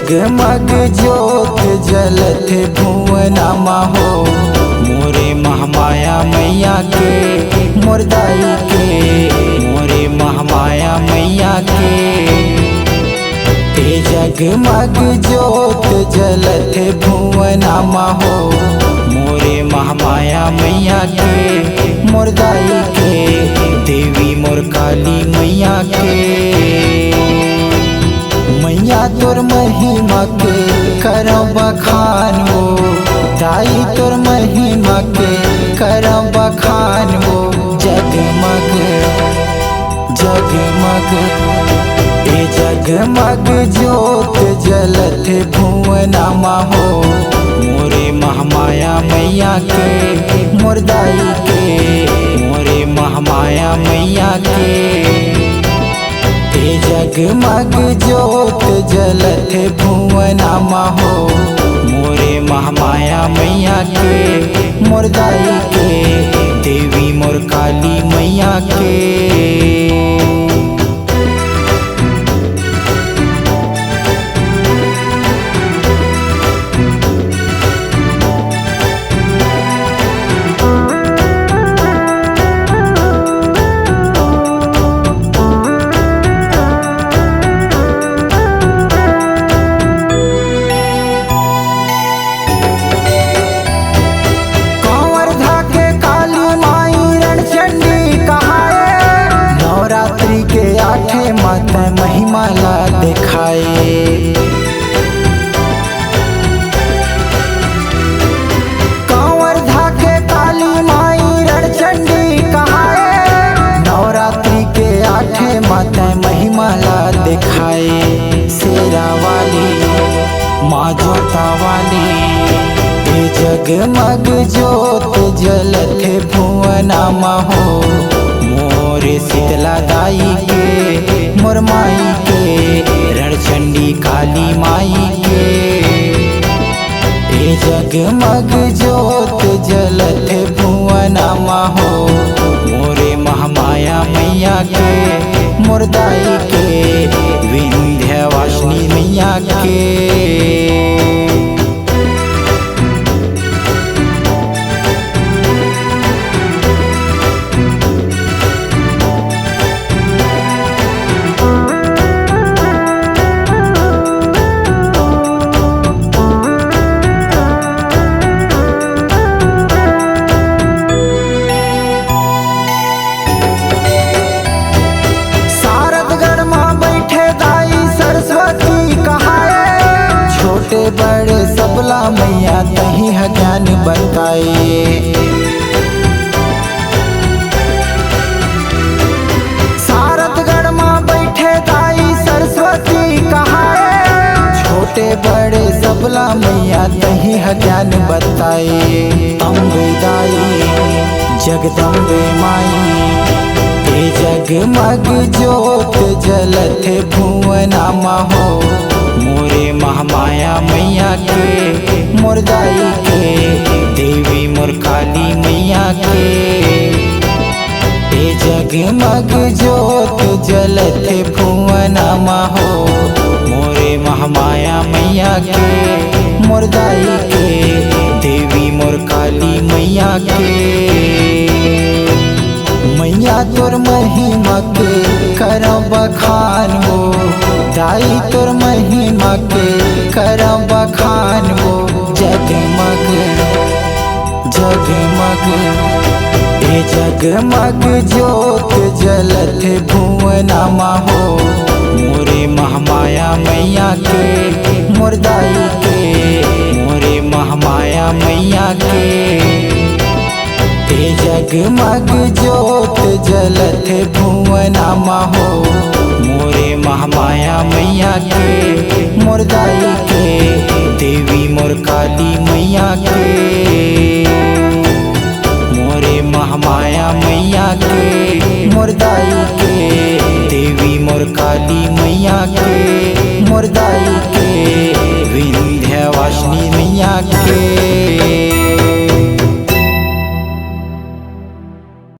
जगमग ज्योत जलत भुवनमा हो, मोरे महामाया मैया के मोरदाई के, मोरे महामाया मैया के। जगमग ज्योत जलत भुवनमा हो, मोरे महामाया मैया के मोरदाई के, देवी मोर काली मैया के। मैया तोर महिमा के करम बखान हो, दाई तोर महिमा के करम बखान हो। जगमग जगमग जगमग ज्योत जलत भुवनमा हो, मोरे महामाया मैया के मोरदाई के, मोरे महामाया मैया के। जगमग ज्योत जलत भुवनमा हो, मोरे महामाया मैया के मोरदाई के, देवी मोर काली मैया के। माता महिमा ला दिखाए, कांवर धाके काली माई रणचंडी कहाए। नवरात्रि के 8 माता महिमा ला दिखाए, शेरा वाली माँ जोता वाली। जगमग ज्योत जलत भुवनमा हो, मोरे शीतला दाई के मोर माई के, रणचंडी काली माई के। जगमग ज्योत जलत भुवनमा हो, मोरे महामाया मैया के मोरदाई के, विंध्यवासिनी मैया के। बड़े सबला मैया तही है ज्ञान बताए, सारथगढ़ माँ बैठे दाई सरस्वती कहाए। छोटे बड़े सबला मैया तही है ज्ञान बताए, अम्बे दाई जगदम्बे माई। जगमग ज्योत जलत भुवनमा हो, मोरे महामाया मैया के मोरदाई के, देवी मोर काली मैया के। जगमग ज्योत जलत भुवनमा हो, मोरे महामाया मैया के मोरदाई के, देवी मोर काली मैया के। मैया तोर महिमा के करम बखान हो, दाई तोर महिमा के करम बखान हो। जगमग जगमग जगमग ज्योत जलत भुवनमा हो, मोरे महामाया मैया के मोरदाई के, मोरे महामाया मैया के। जगमग ज्योत जलत भुवनमा हो, मोरे महामाया मैया के मोरदाई के, देवी मोर काली मैया के। मोरे महामाया मैया के मोरदाई के, देवी मोर काली मैया के मोरदाई के, विंध्यवासिनी मैया के।